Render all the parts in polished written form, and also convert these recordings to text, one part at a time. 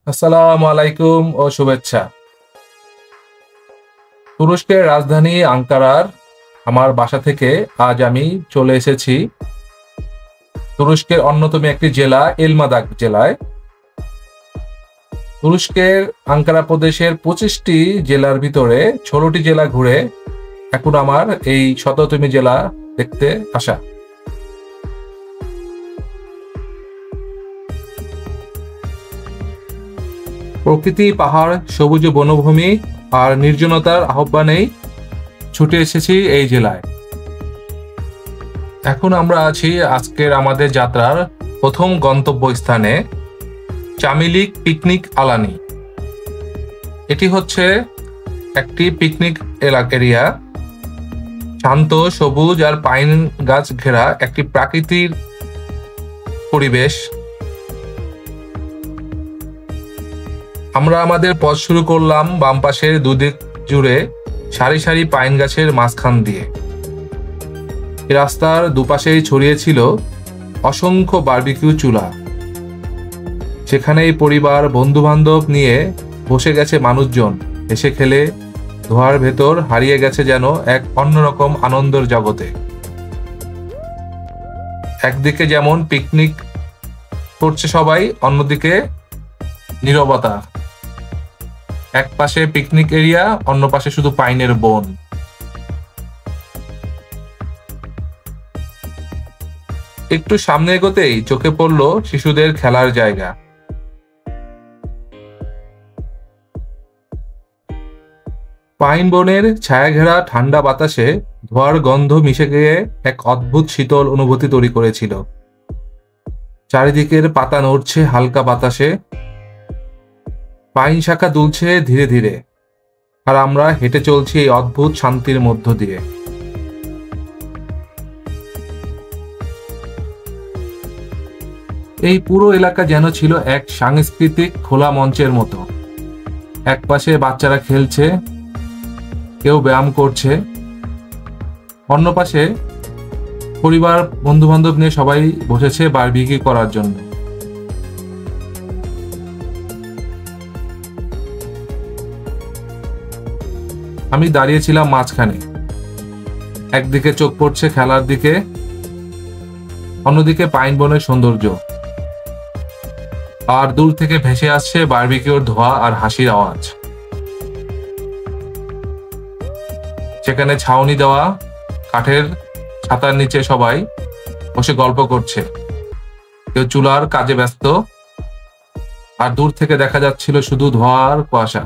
আসসালামু আলাইকুম ও শুভেচ্ছা। তুরস্কের রাজধানী আঙ্কারার আমার বাসা থেকে আজ আমি চলে এসেছি তুরস্কের অন্যতম একটি জেলা এলমাদাগ জেলায়। তুরস্কের আঙ্কারা প্রদেশের 25টি জেলার ভিতরে 16টি জেলা ঘুরে এখন আমার এই 17তম জেলা দেখতে আসা। প্রকৃতি, পাহাড়, সবুজ বনভূমি আর নির্জনতার আহ্বানেই ছুটে এসেছি এই জেলায়। এখন আমরা আছি আজকের আমাদের যাত্রার প্রথম গন্তব্যস্থানে, চামিলিক পিকনিক আলানি। এটি হচ্ছে একটি পিকনিক এরিয়া, শান্ত, সবুজ আর পাইন গাছ ঘেরা একটি প্রাকৃতিক পরিবেশ। আমরা আমাদের পথ শুরু করলাম বাম পাশের দুদিক জুড়ে সারি সারি পাইন গাছের মাঝখান দিয়ে। রাস্তার দুপাশেই ছড়িয়ে ছিল অসংখ্য বারবিকিউ চুলা। সেখানেই পরিবার, বন্ধু বান্ধব নিয়ে বসে গেছে মানুষজন, হেসে খেলে ধোঁয়ার ভেতর হারিয়ে গেছে যেন এক অন্যরকম আনন্দের জগতে। একদিকে যেমন পিকনিক করছে সবাই, অন্যদিকে নীরবতা। এক পাশে পিকনিক এরিয়া, অন্য পাশে শুধু পাইনের বন। একটু সামনে এগোতেই চোখে পড়ল শিশুদের খেলার জায়গা। পাইন বনের ছায়াঘেরা ঠান্ডা বাতাসে ধোঁয়ার গন্ধ মিশে গিয়ে এক অদ্ভুত শীতল অনুভূতি তৈরি করেছিল। চারিদিকের পাতা নড়ছে হালকা বাতাসে, পাইন শাখা দুলছে ধীরে ধীরে, আর আমরা হেঁটে চলছি এই অদ্ভুত শান্তির মধ্য দিয়ে। এই পুরো এলাকা যেন ছিল এক সাংস্কৃতিক খোলা মঞ্চের মতো। এক পাশে বাচ্চারা খেলছে, কেউ ব্যায়াম করছে, অন্য পাশে পরিবার, বন্ধু বান্ধব নিয়ে সবাই বসেছে বারবিকিউ করার জন্য। আমি দাঁড়িয়েছিলাম মাঝখানে। একদিকে চোখ পড়ছে খেলার দিকে, অন্যদিকে পাইন বনের সৌন্দর্য, আর দূর থেকে ভেসে আসছে বারবিকিউর ধোঁয়া আর হাসির আওয়াজ। সেখানে ছাউনি দেওয়া কাঠের ছাতার নিচে সবাই বসে গল্প করছে, কেউ চুলার কাজে ব্যস্ত, আর দূর থেকে দেখা যাচ্ছিল শুধু ধোঁয়া আর কুয়াশা।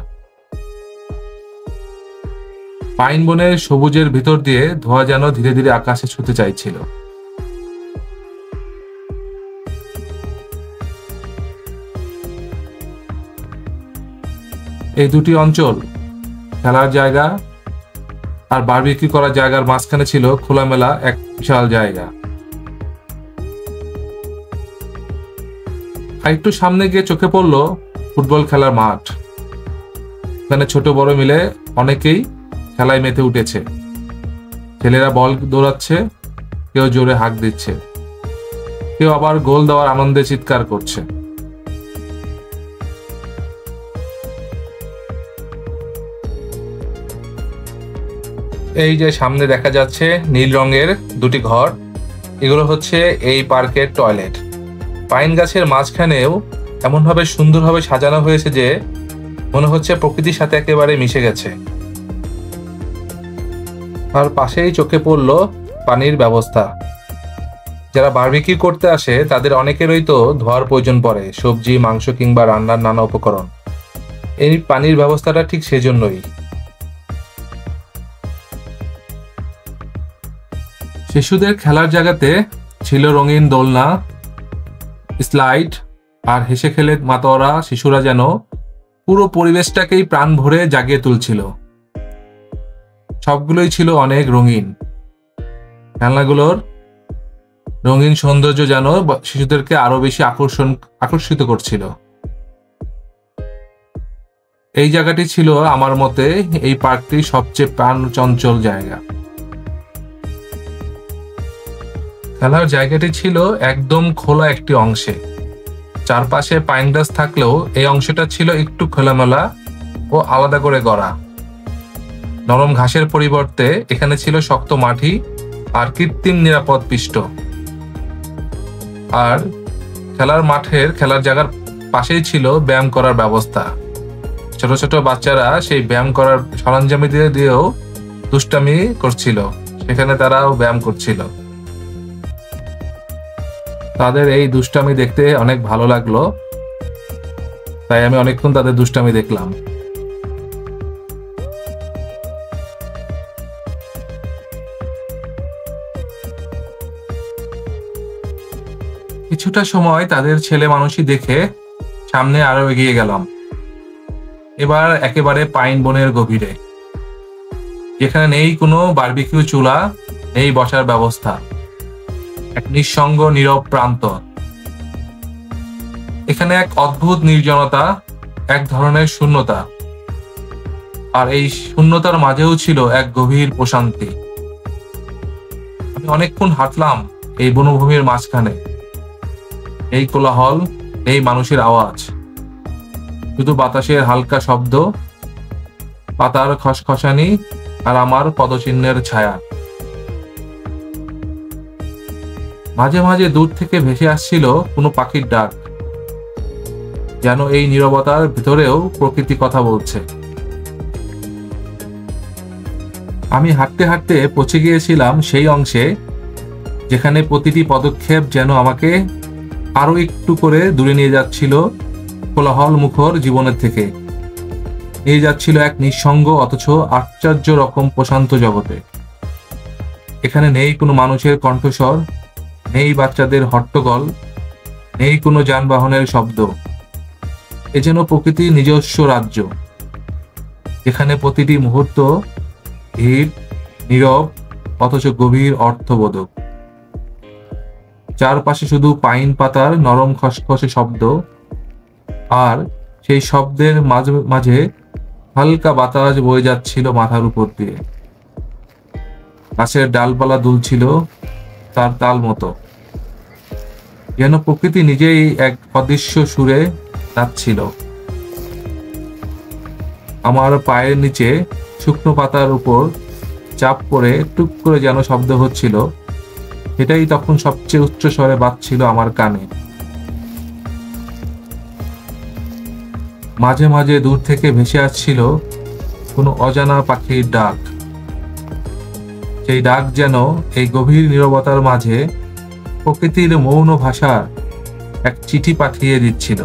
পাইন বনের সবুজের ভিতর দিয়ে ধোঁয়া যেন ধীরে ধীরে আকাশে ছুঁতে চাইছিল। এই দুটি অঞ্চল, খেলার জায়গা আর বারবিকিউ করার জায়গার মাঝখানে ছিল খোলামেলা এক বিশাল জায়গা। আর একটু সামনে গিয়ে চোখে পড়ল ফুটবল খেলার মাঠ। এখানে ছোট বড় মিলে অনেকেই খেলায় মেতে উঠেছে। ছেলেরা বল দৌড়াচ্ছে, কেউ জোরে হাঁক দিচ্ছে, কেউ আবার গোল দেওয়ার আনন্দে চিৎকার করছে। এই যে সামনে দেখা যাচ্ছে নীল রঙের দুটি ঘর, এগুলো হচ্ছে এই পার্কের টয়লেট। পাইন গাছের মাঝখানেও এমনভাবে সুন্দরভাবে সাজানো হয়েছে যে মনে হচ্ছে প্রকৃতির সাথে একেবারে মিশে গেছে। আর পাশেই চোখে পড়ল পানির ব্যবস্থা। যারা বারবিকিউ করতে আসে তাদের অনেকেরই তো ধোয়ার প্রয়োজন পড়ে, সবজি, মাংস কিংবা রান্নার নানা উপকরণ। এই পানির ব্যবস্থাটা ঠিক সেজন্যই। শিশুদের খেলার জায়গাতে ছিল রঙিন দোলনা, স্লাইড, আর হেসে খেলে মাতোয়ারা শিশুরা যেন পুরো পরিবেশটাকেই প্রাণ ভরে জাগিয়ে তুলছিল। সবগুলোই ছিল অনেক রঙিন। খেলনাগুলোর রঙিন সৌন্দর্য যেন শিশুদেরকে আরো বেশি আকর্ষিত করছিল। এই জায়গাটি ছিল আমার মতে এই পার্কটির সবচেয়ে প্রাণচঞ্চল জায়গা। খেলার জায়গাটি ছিল একদম খোলা একটি অংশে, চারপাশে পাইন গাছ থাকলেও এই অংশটা ছিল একটু খোলামেলা ও আলাদা করে গড়া। নরম ঘাসের পরিবর্তে এখানে ছিল শক্ত মাটি আর কৃত্রিম নিরাপদ পিষ্ট। আর খেলার জায়গার পাশেই ছিল ব্যায়াম করার ব্যবস্থা। ছোট ছোট বাচ্চারা সেই ব্যায়াম করার সরঞ্জাম দিয়েও দুষ্টামি করছিল, সেখানে তারাও ব্যায়াম করছিল। তাদের এই দুষ্টামি দেখতে অনেক ভালো লাগলো, তাই আমি অনেকক্ষণ তাদের দুষ্টামি দেখলাম। কিছুটা সময় তাদের ছেলে মানুষই দেখে সামনে আরো এগিয়ে গেলাম। এবার একেবারে পাইন বনের গভীরে, যেখানে নেই কোনো বারবিকিউ চুলা, নেই বসার ব্যবস্থা, এক নিঃসঙ্গ নীরব প্রান্ত। এখানে এক অদ্ভুত নির্জনতা, এক ধরনের শূন্যতা, আর এই শূন্যতার মাঝেও ছিল এক গভীর প্রশান্তি। আমি অনেকক্ষণ হাঁটলাম এই বনভূমির মাঝখানে। এই কোলাহল, এই মানুষের আওয়াজ, শুধু বাতাসের হালকা শব্দ, পাতার খসখসানি আর আমার পদচিহ্নের ছায়া। মাঝে মাঝে দূর থেকে ভেসে আসছিল কোনো পাখির ডাক, যেন এই নীরবতার ভিতরেও প্রকৃতি কথা বলছে। আমি হাঁটতে হাঁটতে পৌঁছে গিয়েছিলাম সেই অংশে যেখানে প্রতিটি পদক্ষেপ যেন আমাকে আরো একটু করে দূরে নিয়ে যাচ্ছিল কোলাহল মুখর জীবনের থেকে, নিয়ে যাচ্ছিল এক নিঃসঙ্গ অথচ আশ্চর্য রকম প্রশান্ত জগতে। এখানে নেই কোনো মানুষের কণ্ঠস্বর, নেই বাচ্চাদের হট্টগোল, নেই কোনো যানবাহনের শব্দ। এ যেন প্রকৃতির নিজস্ব রাজ্য, যেখানে প্রতিটি মুহূর্ত ধীর, নীরব অথচ গভীর অর্থবোধক। চারপাশে শুধু পাইন পাতার নরম খসখসে শব্দ, আর সেই শব্দের মাঝে মাঝে হালকা বাতাস বয়ে যাচ্ছিল মাথার উপর দিয়ে। গাছের ডালপালা দুলছিল তার তাল মতো, যেন প্রকৃতি নিজেই এক অদৃশ্য সুরে নাচছিল। আমার পায়ের নিচে শুকনো পাতার উপর চাপ পড়ে টুক করে যেন শব্দ হচ্ছিল, সেটাই তখন সবচেয়ে উচ্চ স্বরে বাজছিল আমার কানে। মাঝে মাঝে দূর থেকে ভেসে আসছিল কোনো অজানা পাখির ডাক। সেই ডাক যেন এই গভীর নীরবতার মাঝে প্রকৃতির মৌন ভাষার এক চিঠি পাঠিয়ে দিচ্ছিল।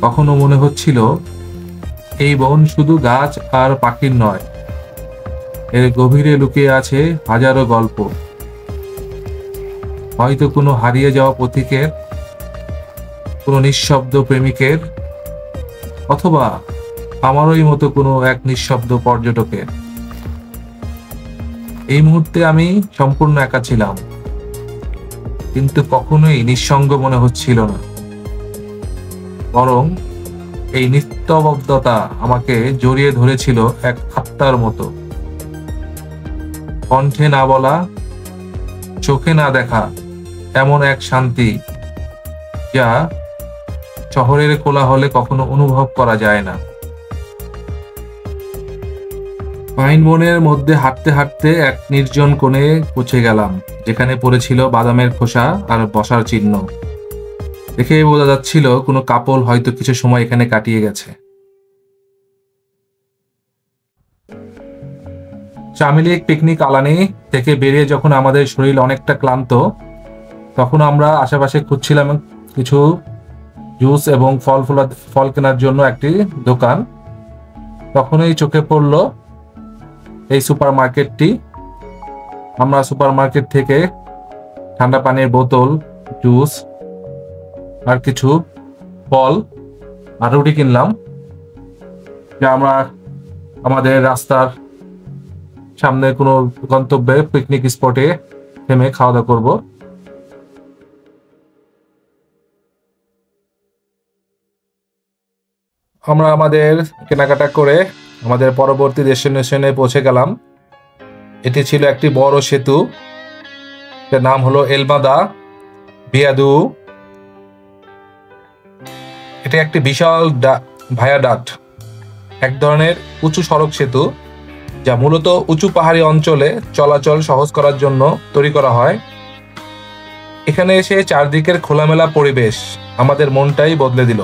কখনো মনে হচ্ছিল এই বন শুধু গাছ আর পাখির নয়, এর গভীরে লুকিয়ে আছে হাজারো গল্প, হয়তো কোনো হারিয়ে যাওয়া পথিকের, কোনো নিঃশব্দ প্রেমিকের, অথবা আমারই মতো কোনো এক নিঃশব্দ পর্যটকের। এই মুহূর্তে আমি সম্পূর্ণ একা ছিলাম, কিন্তু কখনোই নিঃসঙ্গ মনে হচ্ছিল না, বরং এই নিস্তব্ধতা আমাকে জড়িয়ে ধরেছিল এক আত্মার মতো। কণ্ঠে না বলা, চোখে না দেখা এমন এক শান্তি, যা শহরের কোলাহলে কখনো অনুভব করা যায় না। পাইন বনের মধ্যে হাঁটতে হাঁটতে এক নির্জন কোণে পৌঁছে গেলাম, যেখানে পড়েছিল বাদামের খোসা আর বসার চিহ্ন। দেখে বোঝা যাচ্ছিল কোনো কাপল হয়তো কিছু সময় এখানে কাটিয়ে গেছে। চামিলিক পিকনিক আলানি থেকে বেরিয়ে যখন আমাদের শরীর অনেকটা ক্লান্ত, তখন আমরা আশেপাশে খুঁজছিলাম কিছু জুস এবং ফল কেনার জন্য একটি দোকান। তখনই চোখে পড়ল এই সুপার মার্কেটটি। আমরা সুপার মার্কেট থেকে ঠান্ডা পানির বোতল, জুস আর কিছু ফল আর রুটি কিনলাম, যা আমরা আমাদের রাস্তার সামনে কোনো গন্তব্যে পিকনিক স্পটে থেমে খাওয়া দাওয়া করবো। আমরা আমাদের কেনাকাটা করে আমাদের পরবর্তী ডেস্টিনেশনে পৌঁছে গেলাম। এটি ছিল একটি বড় সেতু, যার নাম হলো এলমাদা ভিয়াদু, এটা একটি বিশাল ভায়াডাক্ট, এক ধরনের উঁচু সড়ক সেতু যা মূলত উঁচু পাহাড়ি অঞ্চলে চলাচল সহজ করার জন্য তৈরি করা হয়। এখানে এসে চারদিকের খোলামেলা পরিবেশ আমাদের মনটাই বদলে দিল।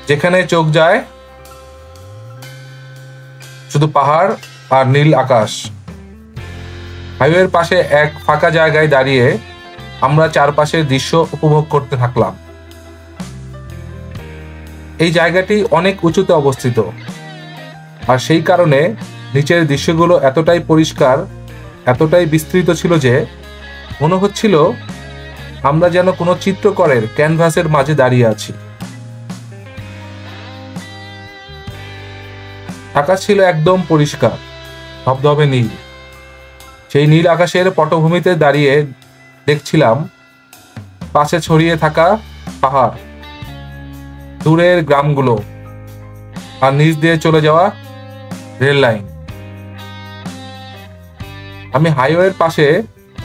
যেখানে চোখ যায় শুধু পাহাড় আর নীল আকাশ। হাইওয়ের পাশে এক ফাঁকা জায়গায় দাঁড়িয়ে আমরা চারপাশের দৃশ্য উপভোগ করতে থাকলাম। এই জায়গাটি অনেক উঁচুতে অবস্থিত, আর সেই কারণে নিচের দৃশ্যগুলো এতটাই পরিষ্কার, এতটাই বিস্তৃত ছিল যে মনে হচ্ছিল আমরা যেন কোনো চিত্রকরের ক্যানভাসের মাঝে দাঁড়িয়ে আছি। আকাশ ছিল একদম পরিষ্কার, ধবধবে নীল। সেই নীল আকাশের পটভূমিতে দাঁড়িয়ে দেখছিলাম পাশে ছড়িয়ে থাকা পাহাড়, দূরের গ্রামগুলো, আর নিচ দিয়ে চলে যাওয়া রেল লাইন। আমি হাইওয়ের পাশে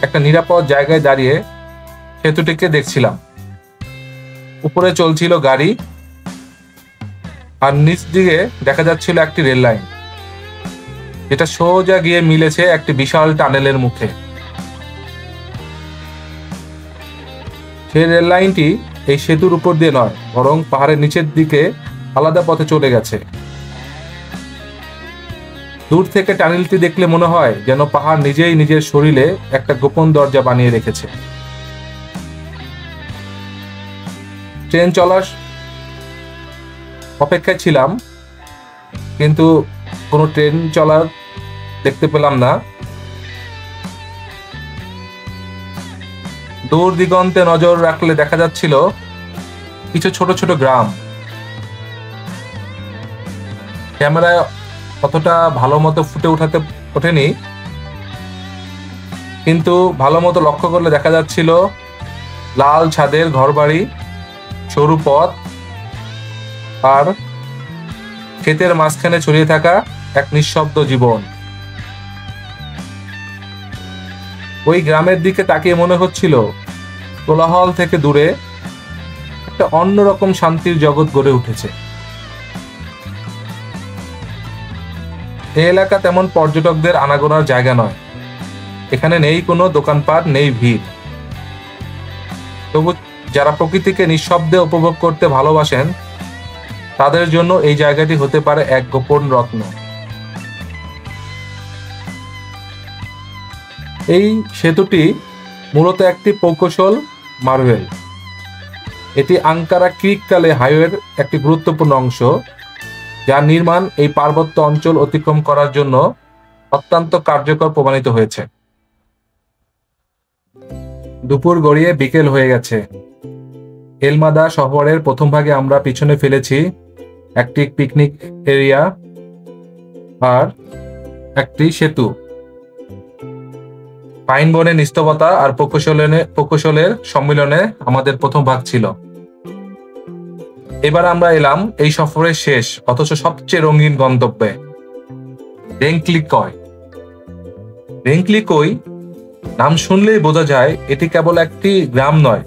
একটা নিরাপদ জায়গায় দাঁড়িয়ে সেতুটিকে দেখছিলাম। উপরে চলছিল গাড়ি, আর নিচ দিকে দেখা যাচ্ছিল একটি রেল লাইন, যেটা সোজা গিয়ে মিলেছে একটি বিশাল টানেলের মুখে। সেই রেল লাইনটি এই সেতুর উপর দিয়ে নয়, বরং পাহাড়ের নিচের দিকে আলাদা পথে চলে গেছে। দূর থেকে টানেলটি দেখলে মনে হয় যেন পাহাড় নিজেই নিজের শরীরে একটা গোপন দরজা বানিয়ে রেখেছে। ট্রেন চলার অপেক্ষায় ছিলাম, কিন্তু কোনো ট্রেন চলার দেখতে পেলাম না। দূর দিগন্তে নজর রাখলে দেখা যাচ্ছিল কিছু ছোট ছোট গ্রাম। ক্যামেরায় অতটা ভালো মতো ফুটে ওঠেনি, কিন্তু ভালো মতো লক্ষ্য করলে দেখা যাচ্ছিল লাল ছাদের ঘরবাড়ি, সরু পথ, আর ক্ষেতের মাঝখানে ছড়িয়ে থাকা এক নিঃশব্দ জীবন। ওই গ্রামের দিকে তাকিয়ে মনে হচ্ছিল কোলাহল থেকে দূরে একটা অন্যরকম শান্তির জগৎ গড়ে উঠেছে। এই এলাকা তেমন পর্যটকদের আনাগোনার জায়গা নয়। এখানে নেই কোনো দোকানপাট, নেই ভিড়। তবু যারা প্রকৃতিকে নিঃশব্দে উপভোগ করতে ভালোবাসেন, তাদের জন্য এই জায়গাটি হতে পারে এক গোপন রত্ন। এই সেতুটি মূলত একটি প্রকৌশল মার্ভেল। এটি আঙ্কারা ক্রিক কালে হাইওয়ের একটি গুরুত্বপূর্ণ অংশ, যার নির্মাণ এই পার্বত্য অঞ্চল অতিক্রম করার জন্য অত্যন্ত কার্যকর প্রমাণিত হয়েছে। দুপুর গড়িয়ে বিকেল হয়ে গেছে। এলমাদা শহরের প্রথম ভাগে আমরা পিছনে ফেলেছি একটি পিকনিক এরিয়া আর একটি সেতু। পাইন বনের নিস্তবতা আর প্রকৌশলের সম্মিলনে আমাদের প্রথম ভাগ ছিল। এবার আমরা এলাম এই সফরের শেষ অথচ সবচেয়ে রঙিন গন্তব্যে, রেংক্লিকয়। রেংক্লিকয় নাম শুনলেই বোঝা যায় এটি কেবল একটি গ্রাম নয়,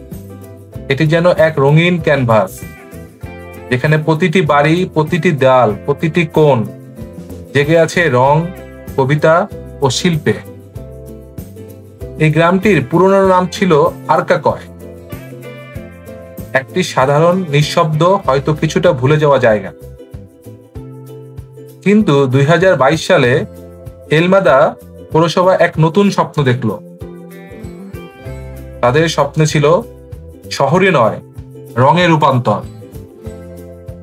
এটি যেন এক রঙিন ক্যানভাস, যেখানে প্রতিটি বাড়ি, প্রতিটি দেয়াল, প্রতিটি কোণ জেগে আছে রং, কবিতা ও শিল্পে। এই গ্রামটির পুরনো নাম ছিল আরকাকয়, একটি সাধারণ নিঃশব্দ, হয়তো কিছুটা ভুলে যাওয়া জায়গা। কিন্তু 2022 সালে এলমাদা পৌরসভা এক নতুন স্বপ্ন দেখল। তাদের স্বপ্নে ছিল শহরে নয়, রঙে রূপান্তর।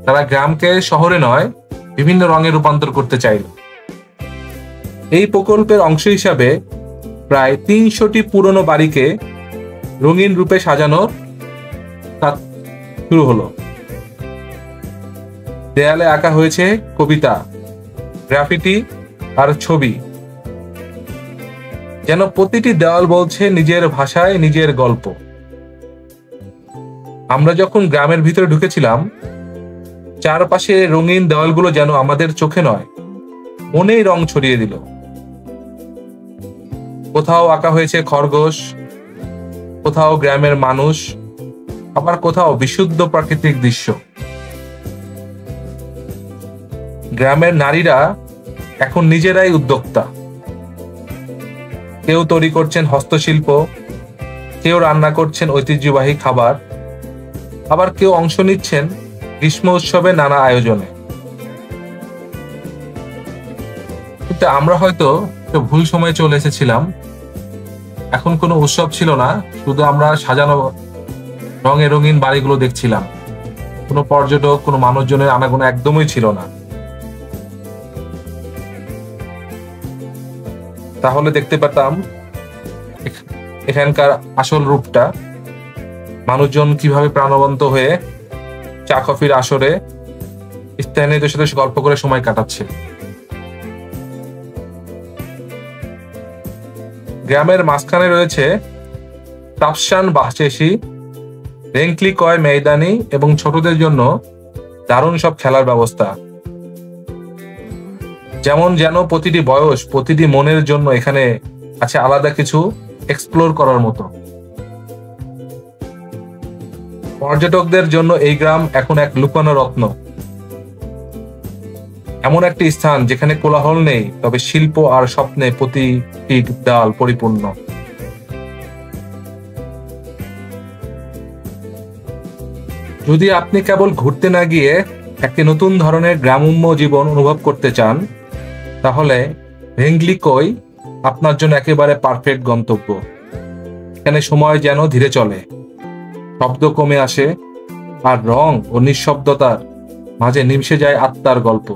তারা গ্রামকে শহরে নয়, বিভিন্ন রঙে রূপান্তর করতে চাইল। এই প্রকল্পের অংশ হিসাবে প্রায় 300টি পুরনো বাড়িকে রঙিন রূপে সাজানোর কাজ শুরু হলো। দেয়ালে আঁকা হয়েছে কবিতা, গ্রাফিটি আর ছবি, যেন প্রতিটি দেওয়াল বলছে নিজের ভাষায় নিজের গল্প। আমরা যখন গ্রামের ভিতরে ঢুকেছিলাম, চারপাশে রঙিন দেওয়ালগুলো যেন আমাদের চোখে নয়, মনেই রং ছড়িয়ে দিল। কোথাও আঁকা হয়েছে খরগোশ, কোথাও গ্রামের মানুষ, আবার কোথাও বিশুদ্ধ প্রাকৃতিক দৃশ্য। গ্রামের নারীরা এখন নিজেরাই উদ্যোক্তা। কেউ তৈরি করছেন হস্তশিল্প, কেউ রান্না করছেন ঐতিহ্যবাহী খাবার, আবার কেউ অংশ নিচ্ছেন গ্রীষ্ম উৎসবে নানা আয়োজনে। কিন্তু আমরা হয়তো একটা ভুল সময়ে চলে এসেছিলাম। এখন কোনো উৎসব ছিল না, শুধু আমরা সাজানো রঙে রঙিন বাড়িগুলো দেখছিলাম। কোনো পর্যটক, কোনো মানুষজনের আনাগোনা একদমই ছিল না। তাহলে দেখতে পেতাম এখানকার আসল রূপটা, মানুষজন কিভাবে প্রাণবন্ত হয়ে চা কফির আসরে স্থানীয়দের সাথে গল্প করে সময় কাটাচ্ছে। গ্রামের মাঝখানে রয়েছে তাপসান বাহচেশি, রেঙ্কলি কয় ময়দানি এবং ছোটদের জন্য দারুণ সব খেলার ব্যবস্থা। যেন প্রতিটি বয়স, প্রতিটি মনের জন্য এখানে আছে আলাদা কিছু এক্সপ্লোর করার মতো। পর্যটকদের জন্য এই গ্রাম এখন এক লুকানো রত্ন, এমন একটি স্থান যেখানে কোলাহল নেই, তবে শিল্প আর স্বপ্নে প্রতিটি ডাল পরিপূর্ণ। যদি আপনি কেবল ঘুরতে না গিয়ে একটি নতুন ধরনের গ্রাম্য জীবন অনুভব করতে চান, তাহলে রেঙ্গলি কই আপনার জন্য একেবারে পারফেক্ট গন্তব্য। এখানে সময় যেন ধীরে চলে, শব্দ কমে আসে, আর রং ও নিঃশব্দতার মাঝে মিশে যায় আত্মার গল্প।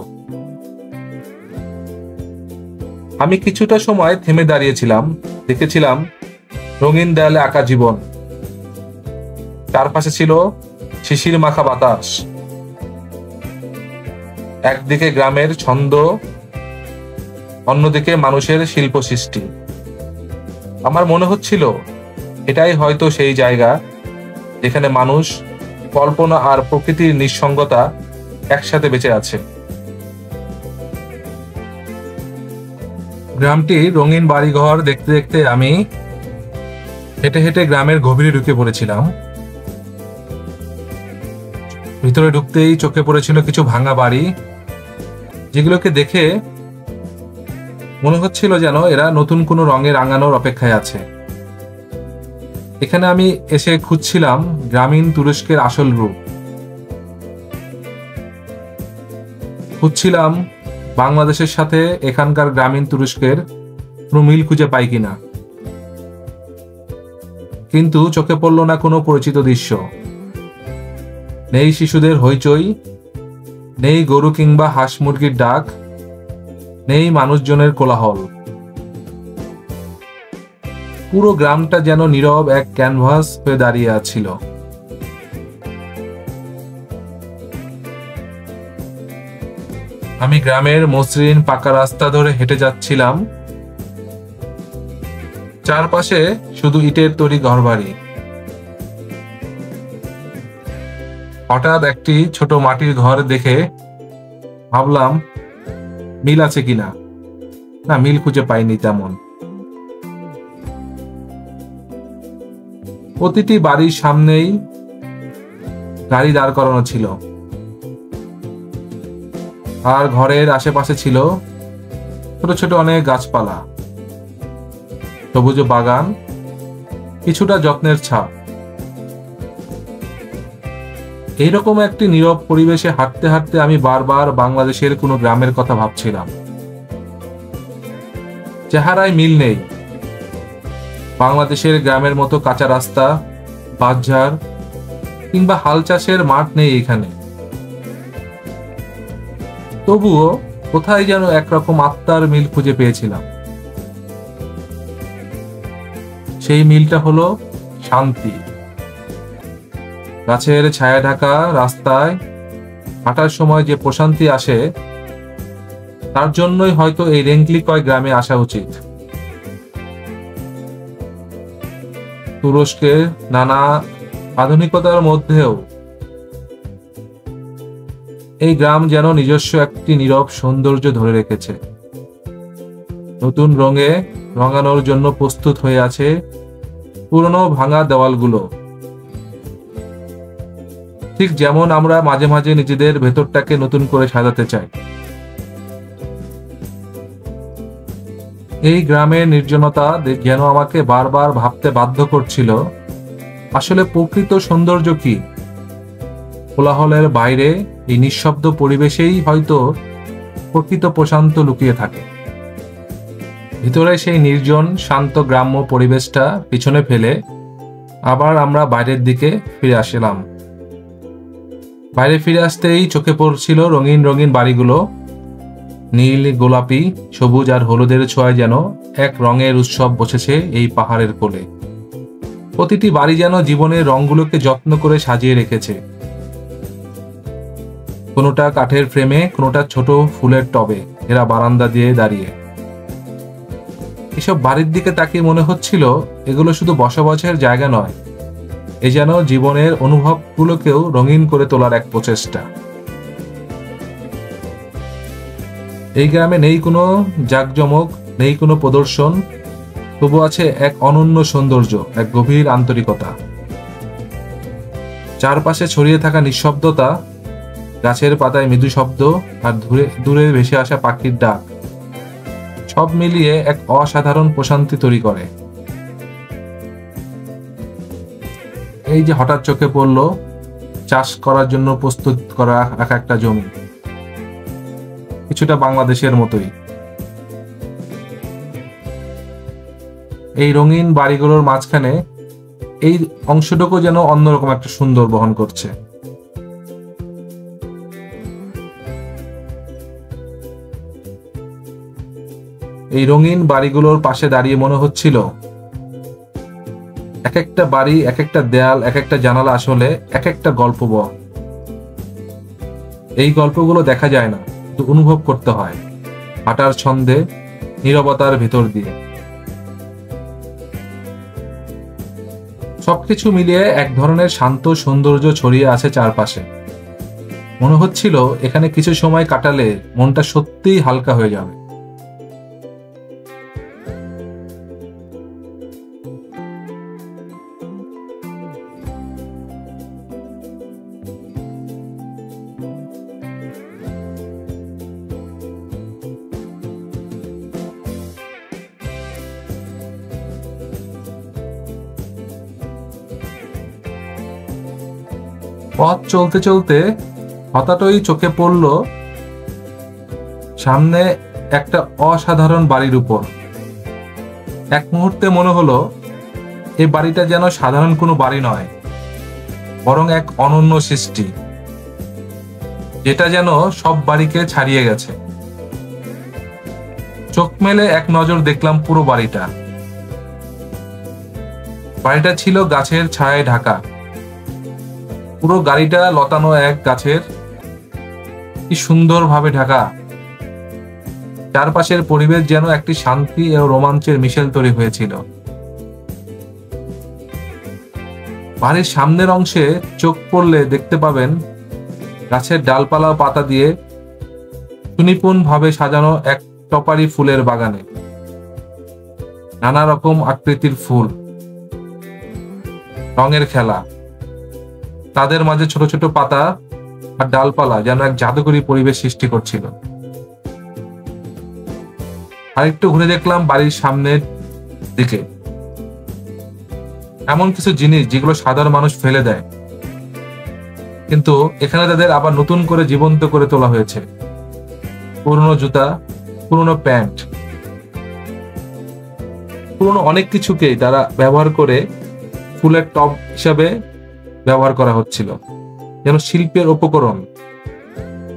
আমি কিছুটা সময় থেমে দাঁড়িয়েছিলাম, দেখেছিলাম রঙিন দেয়ালে আঁকা জীবন। চারপাশে ছিল শিশির মাখা বাতাস, একদিকে গ্রামের ছন্দ, অন্যদিকে মানুষের শিল্প সৃষ্টি। আমার মনে হচ্ছিল এটাই হয়তো সেই জায়গা যেখানে মানুষ, কল্পনা আর প্রকৃতির নিঃসঙ্গতা একসাথে বেঁচে আছে। গ্রামটির রঙিন বাড়িঘর দেখতে দেখতে আমি হেঁটে হেঁটে গ্রামের গভীরে ঢুকে পড়েছিলাম। ভিতরে ঢুকতেই চোখে পড়েছিল কিছু ভাঙা বাড়ি, যেগুলোকে দেখে মনে হচ্ছিল যেন এরা নতুন কোনো রঙে রাঙানোর অপেক্ষায় আছে। এখানে আমি এসে খুঁজছিলাম গ্রামীণ তুরস্কের আসল রূপ। খুঁজছিলাম বাংলাদেশের সাথে এখানকার গ্রামীণ তুরস্কের কোনো মিল খুঁজে পাই কিনা। কিন্তু চোখে পড়ল না কোনো পরিচিত দৃশ্য। নেই শিশুদের হইচই, নেই গরু কিংবা হাঁস মুরগির ডাক, নেই মানুষজনের কোলাহল। পুরো গ্রামটা যেন নীরব এক ক্যানভাস হয়ে দাঁড়িয়ে আছিল। আমি গ্রামের মসৃণ পাকা রাস্তা ধরে হেঁটে যাচ্ছিলাম। চারপাশে শুধু ইটের তৈরি ঘরবাড়ি। হঠাৎ একটি ছোট মাটির ঘর দেখে ভাবলাম মিল আছে কিনা। না, মিল খুঁজে পাইনি তেমন। প্রতিটি বাড়ির সামনেই গাড়ি দাঁড় করানো ছিল, আর ঘরের আশেপাশে ছিল ছোট ছোট অনেক গাছপালা, সবুজ বাগান, কিছুটা যত্নের ছাপ। এইরকম একটি নীরব পরিবেশে হাঁটতে হাঁটতে আমি বারবার বাংলাদেশের কোনো গ্রামের কথা ভাবছিলাম। চেহারায় মিল নেই, বাংলাদেশের গ্রামের মতো কাঁচা রাস্তা, বাঁশঝাড় কিংবা হাল চাষের মাঠ নেই এখানে। তবুও কোথায় যেন একরকম আত্মার মিল খুঁজে পেয়েছিলাম। সেই মিলটা হলো শান্তি। গাছের ছায়া ঢাকা রাস্তায় হাঁটার সময় যে প্রশান্তি আসে, তার জন্যই হয়তো এই রেঙ্কলিকয় গ্রামে আসা উচিত। তুরস্কের নানা আধুনিকতার মধ্যেও এই গ্রাম যেন নিজস্ব একটি নীরব সৌন্দর্য ধরে রেখেছে। নতুন রঙে রঙানোর জন্য প্রস্তুত হয়ে আছে পুরনো ভাঙা দেওয়ালগুলো, ঠিক যেমন আমরা মাঝে মাঝে নিজেদের ভেতরটাকে নতুন করে সাজাতে চাই। এই গ্রামের নির্জনতা যেন আমাকে বারবার ভাবতে বাধ্য করছিল, আসলে প্রকৃত সৌন্দর্য কি? কোলাহলের বাইরে এই নিঃশব্দ পরিবেশেই হয়তো প্রকৃত প্রশান্ত লুকিয়ে থাকে। ভিতরে সেই নির্জন শান্ত গ্রাম্য পরিবেশটা পিছনে ফেলে আবার আমরা বাইরের দিকে ফিরে আসলাম। বাইরে ফিরে আসতেই চোখে পড়ছিল রঙিন রঙিন বাড়িগুলো। নীল, গোলাপি, সবুজ আর হলুদের ছোঁয়ায় যেন এক রঙের উৎসব বসেছে এই পাহাড়ের কোলে। প্রতিটি বাড়ি যেন জীবনের রঙগুলোকে যত্ন করে সাজিয়ে রেখেছে, কোনোটা কাঠের ফ্রেমে, কোনোটা ছোট ফুলের টবে এরা বারান্দা দিয়ে দাঁড়িয়ে। এসব বাড়ির দিকে তাকিয়ে মনে হচ্ছিল এগুলো শুধু বসবাসের জায়গা নয়, এ যেন জীবনের অনুভবগুলোকেও রঙিন করে তোলার এক প্রচেষ্টা। এই গ্রামে নেই কোনো জাঁকজমক, নেই কোনো প্রদর্শন, তবু আছে এক অনন্য সৌন্দর্য, এক গভীর আন্তরিকতা। চারপাশে ছড়িয়ে থাকা নিঃশব্দতা, গাছের পাতায় মৃদু শব্দ আর দূরে ভেসে আসা পাখির ডাক, সব মিলিয়ে এক অসাধারণ প্রশান্তি তৈরি করে। এই যে হঠাৎ চোখে পড়ল চাষ করার জন্য প্রস্তুত করা একটা জমি, কিছুটা বাংলাদেশের মতোই। এই রঙিন বাড়িগুলোর মাঝখানে এই অংশটুকু যেন অন্যরকম একটা সুন্দর বহন করছে। এই রঙিন বাড়িগুলোর পাশে দাঁড়িয়ে মনে হচ্ছিল এক একটা বাড়ি, এক একটা দেয়াল, এক একটা জানালা আসলে এক একটা গল্প বহ। এই গল্পগুলো দেখা যায় না, শুধু অনুভব করতে হয় হাঁটার ছন্দে, নীরবতার ভেতর দিয়ে। সবকিছু মিলিয়ে এক ধরনের শান্ত সৌন্দর্য ছড়িয়ে আছে চারপাশে। মনে হচ্ছিল এখানে কিছু সময় কাটালে মনটা সত্যিই হালকা হয়ে যাবে। পথ চলতে চলতে হঠাৎই চোখে পড়ল সামনে একটা অসাধারণ বাড়ির উপর। এক মুহূর্তে মনে হলো এই বাড়িটা যেন সাধারণ কোনো বাড়ি নয়, বরং এক অনন্য সৃষ্টি, যেটা যেন সব বাড়িকে ছাড়িয়ে গেছে। চোখ মেলে এক নজর দেখলাম পুরো বাড়িটা। বাড়িটা ছিল গাছের ছায়ায় ঢাকা। পুরো গাড়িটা লতানো এক গাছের, কি সুন্দরভাবে ঢাকা। চারপাশের পরিবেশ যেন একটি শান্তি ও রোমাঞ্চের মিশেল তৈরি হয়েছিল। বাড়ির সামনের অংশে চোখ পড়লে দেখতে পাবেন গাছের ডালপালা পাতা দিয়ে সুনিপুণ ভাবে সাজানো এক টপারি ফুলের বাগানে। নানা রকম আকৃতির ফুল, রঙের খেলা, তাদের মাঝে ছোট ছোট পাতা আর ডালপালা যেন এক জাদুকরী পরিবেশ সৃষ্টি করছিল। আরেকটু ঘুরে দেখলাম বাড়ির সামনের দিকে এমন কিছু জিনিস যেগুলো সাধারণ মানুষ ফেলে দেয়, কিন্তু এখানে তাদের আবার নতুন করে জীবন্ত করে তোলা হয়েছে। পুরনো জুতা, পুরনো প্যান্ট, পুরনো অনেক কিছুকেই তারা ব্যবহার করে ফুলের টব হিসাবে ব্যবহার করা হচ্ছিল, যেন শিল্পের উপকরণ।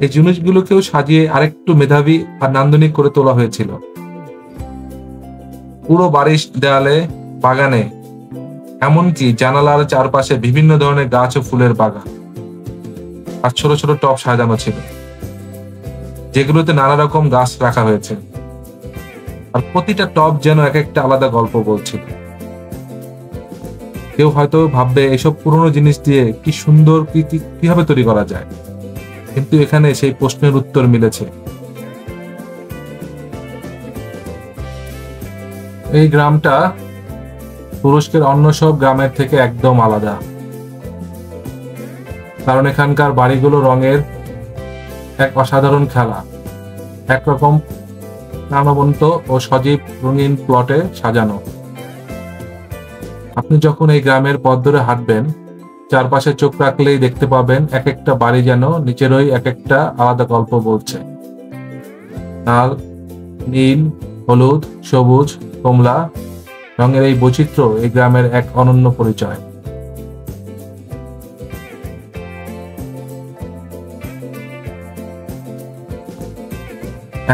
এই জিনিসগুলোকেও সাজিয়ে আরেকটু মেধাবী আর নান্দনিক করে তোলা হয়েছিল। পুরো বাড়ির দেয়ালে, বাগানে, এমনকি জানালার চারপাশে বিভিন্ন ধরনের গাছ ও ফুলের বাগান আর ছোট ছোট টব সাজানো ছিল, যেগুলোতে নানা রকম গাছ রাখা হয়েছে। আর প্রতিটা টব যেন এক একটা আলাদা গল্প বলছিল। কেউ হয়তো ভাববে এসব পুরনো জিনিস দিয়ে কি সুন্দর কিভাবে তৈরি করা যায়, কিন্তু এখানে সেই প্রশ্নের উত্তর মিলেছে। এই গ্রামটা তুরস্কের অন্য সব গ্রামের থেকে একদম আলাদা, কারণ এখানকার বাড়িগুলো রঙের এক অসাধারণ খেলা, একরকম প্রাণবন্ত ও সজীব রঙিন প্লটে সাজানো। আপনি যখন এই গ্রামের পথ ধরে হাঁটবেন, চারপাশে চোখ রাখলেই দেখতে পাবেন এক একটা বাড়ি যেন নিচেরই এক একটা আলাদা গল্প বলছে। লাল, নীল, হলুদ, সবুজ, কমলা রঙের এই বৈচিত্র্য এই গ্রামের এক অনন্য পরিচয়।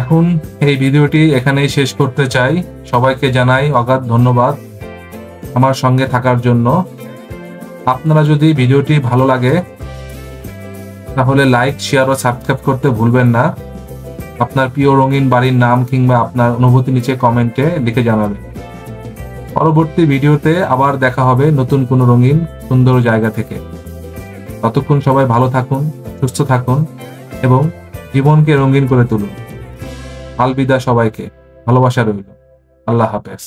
এখন এই ভিডিওটি এখানেই শেষ করতে চাই। সবাইকে জানাই অগাধ ধন্যবাদ আমার সঙ্গে থাকার জন্য। আপনারা যদি ভিডিওটি ভালো লাগে তাহলে লাইক, শেয়ার ও সাবস্ক্রাইব করতে ভুলবেন না। আপনার প্রিয় রঙিন বাড়ির নাম কিংবা আপনার অনুভূতি নিচে কমেন্টে লিখে জানাবেন। পরবর্তী ভিডিওতে আবার দেখা হবে নতুন কোনো রঙিন সুন্দর জায়গা থেকে। ততক্ষণ সবাই ভালো থাকুন, সুস্থ থাকুন এবং জীবনকে রঙিন করে তুলুন। আলবিদা সবাইকে, ভালোবাসা রইল। আল্লাহ হাফেজ।